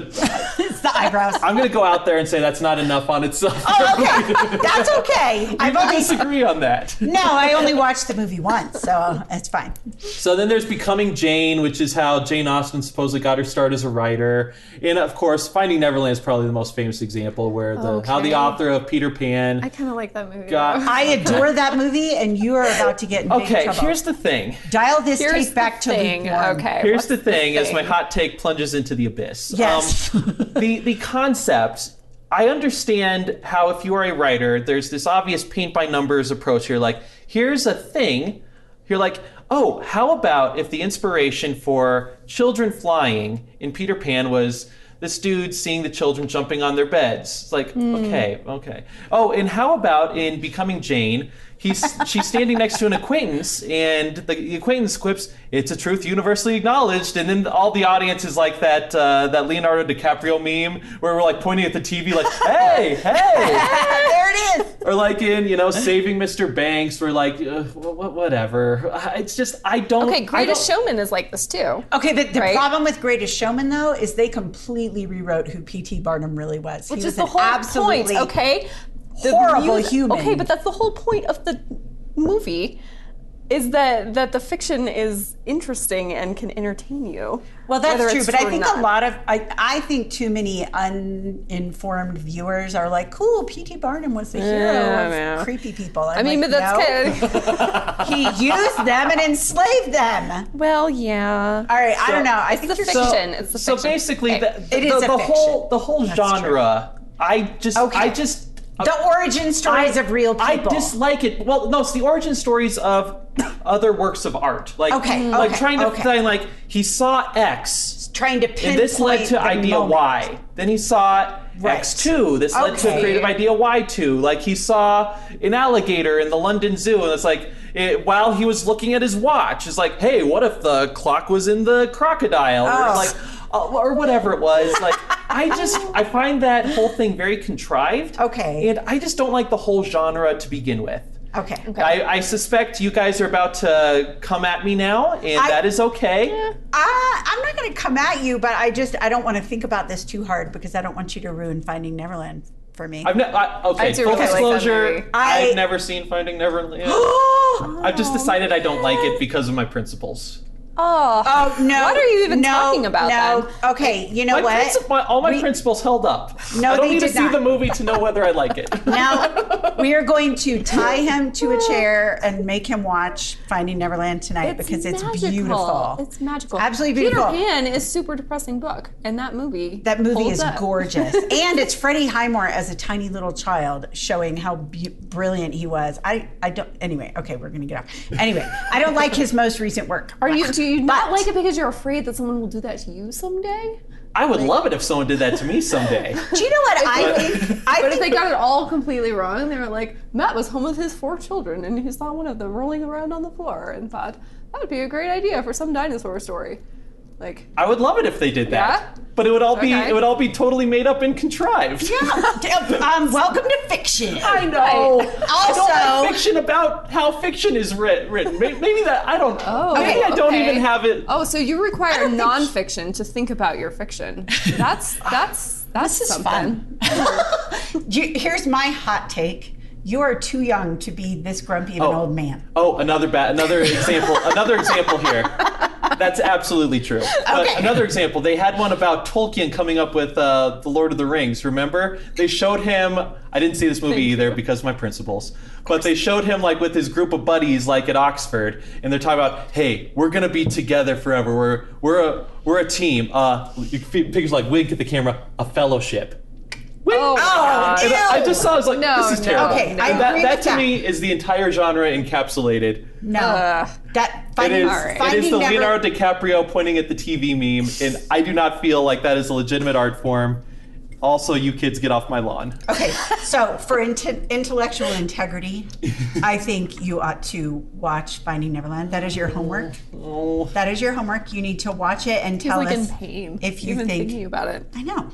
the eyebrows. I'm going to go out there and say that's not enough on itself. Oh, okay. That's okay. I disagree on that. No, I only watched the movie once, so it's fine. So then there's Becoming Jane, which is how Jane Austen supposedly got her start as a writer. And of course, Finding Neverland is probably the most famous example where how the author of Peter Pan I kind of like that movie. I adore that movie, and you are about to get in big trouble. Here's the thing. Dial this Here's tape back to the thing. lukewarm. Okay. Here's what's the thing, as my thing? hot take plunges into the abyss. Yes. The concept, I understand how if you are a writer, there's this obvious paint by numbers approach here. Like, here's a thing. You're like, oh, how about if the inspiration for children flying in Peter Pan was this dude seeing the children jumping on their beds? It's like, okay. Oh, and how about in Becoming Jane, she's standing next to an acquaintance, and the acquaintance quips, "It's a truth universally acknowledged," and then all the audience is like that Leonardo DiCaprio meme where we're like pointing at the TV like, hey, There it is. or like in Saving Mr. Banks, we're like, whatever. It's just I don't. Okay, Greatest Showman is like this too. Okay, the Right? problem with Greatest Showman, though, is they completely rewrote who P.T. Barnum really was. Which He is was the an whole absolutely point, okay? horrible human. Okay, but that's the whole point of the movie, is that the fiction is interesting and can entertain you. Well, that's whether true, it's but I or think not. a lot of I think too many uninformed viewers are like, "Cool, P.T. Barnum was the hero Yeah. of creepy people." I mean, but that's no. kind of... He used them and enslaved them. Well, yeah. All right, I don't know. I It's think the you're fiction. It's the So fiction. basically, Okay. It is a the whole That's genre. Okay. The origin stories of real people. I dislike it. Well, no, it's the origin stories of other works of art. Like, Okay, like okay, trying to okay. find, like, he saw X, trying to pinpoint and this led to the idea moment. Y. Then he saw Right. X2. This led to Okay. creative idea Y2. Like, he saw an alligator in the London Zoo, and it's like, while he was looking at his watch, it's like, hey, what if the clock was in the crocodile? Oh. Or like, or whatever it was. Like, I find that whole thing very contrived. Okay. And I just don't like the whole genre to begin with. Okay. I suspect you guys are about to come at me now, and that is okay. I'm not going to come at you, but I don't want to think about this too hard because I don't want you to ruin Finding Neverland for me. Okay, I do full really like that disclosure, movie. I've never seen Finding Neverland. I've just decided I don't like it because of my principles. Oh no! What are you even talking about No. then? Okay, you know what? All my principles held up. No, I don't they need to did see not. the movie to know whether I like it. Now we are going to tie him to a chair and make him watch Finding Neverland tonight because it's magical. beautiful. It's magical. Absolutely beautiful. Peter Pan is a super depressing book, and that movie That movie holds is up. gorgeous, and it's Freddie Highmore as a tiny little child, showing how brilliant he was. I don't. Anyway, okay, we're gonna get off. Anyway, I don't like his most recent work. Do you not But- like it because you're afraid that someone will do that to you someday? I would love it if someone did that to me someday. Do you know what I think? But if they got it all completely wrong, they were like, Matt was home with his 4 children and he saw one of them rolling around on the floor and thought, that would be a great idea for some dinosaur story. Like, I would love it if they did that. Yeah? But it would all Okay. be totally made up and contrived. Welcome to fiction. I know. I don't like fiction about how fiction is written. Maybe that I don't. Maybe I don't okay. even have it. oh, so you require nonfiction to think about your fiction. That's This is something. fun. Here's my hot take. You are too young to be this grumpy of an old man. Oh, another example. Another example here. That's absolutely true. But Okay. another example, they had one about Tolkien coming up with the Lord of the Rings. Remember? They showed him. I didn't see this movie either because of my principles. But they showed him like with his group of buddies, like at Oxford, and they're talking about, hey, we're gonna be together forever. We're a team. Pictures like wink at the camera, a fellowship. Oh, God. And I just saw. I was like, No, this is no. terrible. Okay, I And agree that with to that. me is the entire genre encapsulated. No, that It Finding, is. Alright. It is the Never- Leonardo DiCaprio pointing at the TV meme, and I do not feel like that is a legitimate art form. Also, you kids get off my lawn. Okay, so for intellectual integrity, I think you ought to watch Finding Neverland. That is your homework. Oh. That is your homework. You need to watch it and He's tell like us in pain. if you even think. thinking about it. I know.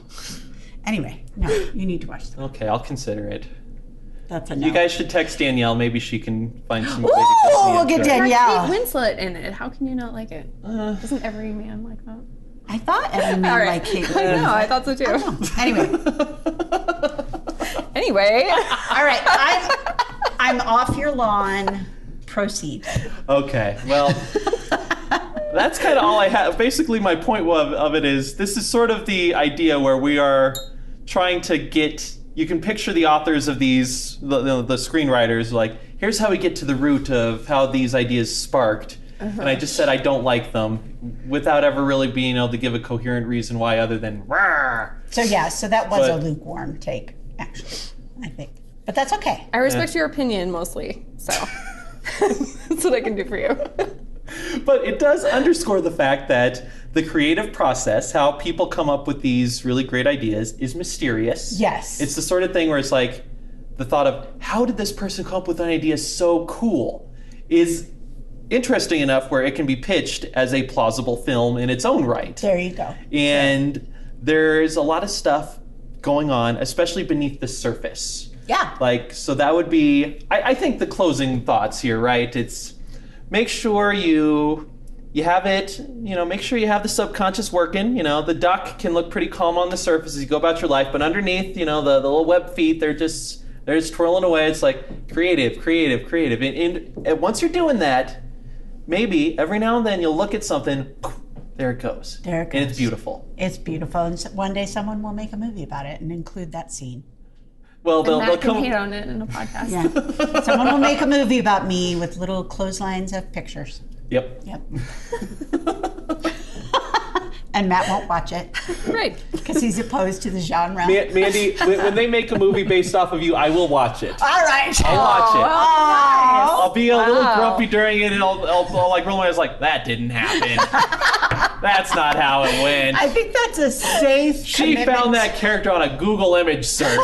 Anyway, no, you need to watch that. Okay, I'll consider it. That's a no. You guys should text Danielle. Maybe she can find some. way to Ooh, get me we'll get into it. Danielle. Kate Winslet in it. How can you not like it? Doesn't every man like that? I thought every man All right. liked Kate I know, Winslet. I thought so too. Anyway, Anyway, all right, I'm off your lawn. Proceed. Okay, well, that's kind of all I have. Basically, my point of it is this is sort of the idea where we are trying to get. You can picture the authors of these, the screenwriters, like, here's how we get to the root of how these ideas sparked. And I just said I don't like them without ever really being able to give a coherent reason why other than "Rawr." So that was a But- lukewarm take, actually, I think. But that's okay. I respect your opinion mostly, so that's what I can do for you. But it does underscore the fact that the creative process, how people come up with these really great ideas, is mysterious. Yes. It's the sort of thing where it's like the thought of how did this person come up with an idea so cool is interesting enough where it can be pitched as a plausible film in its own right. There you go. And there's a lot of stuff going on, especially beneath the surface. Yeah. Like, so that would be, I think the closing thoughts here, right? It's make sure you have it, make sure you have the subconscious working. The duck can look pretty calm on the surface as you go about your life, but underneath, the little web feet, they're just twirling away. It's like creative. And once you're doing that, maybe every now and then you'll look at something, there it goes. There it And it's goes. beautiful. It's beautiful. And one day someone will make a movie about it and include that scene. Well, they'll Matt can come. hate on it in a podcast. Yeah. Someone will make a movie about me with little clotheslines of pictures. Yep. Yep. And Matt won't watch it Right. because he's opposed to the genre. Mandy, when they make a movie based off of you, I will watch it. All right. I'll watch it. Oh, I'll be a little Wow. grumpy during it, and I'll like roll my eyes like, that didn't happen. That's not how it went. I think that's a safe She commitment. found that character on a Google image search.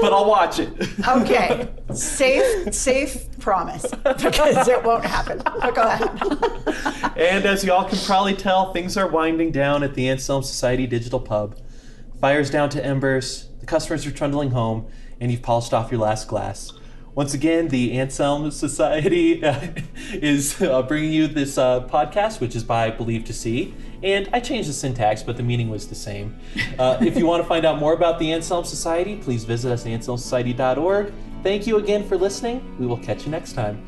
But I'll watch it. Okay. Safe promise. Because it won't happen. But go ahead. And as y'all can probably tell, things are winding down at the Anselm Society Digital Pub. Fire's down to embers, the customers are trundling home, and you've polished off your last glass. Once again, the Anselm Society is bringing you this podcast, which is by Believe to See. And I changed the syntax, but the meaning was the same. If you want to find out more about the Anselm Society, please visit us at anselmsociety.org. Thank you again for listening. We will catch you next time.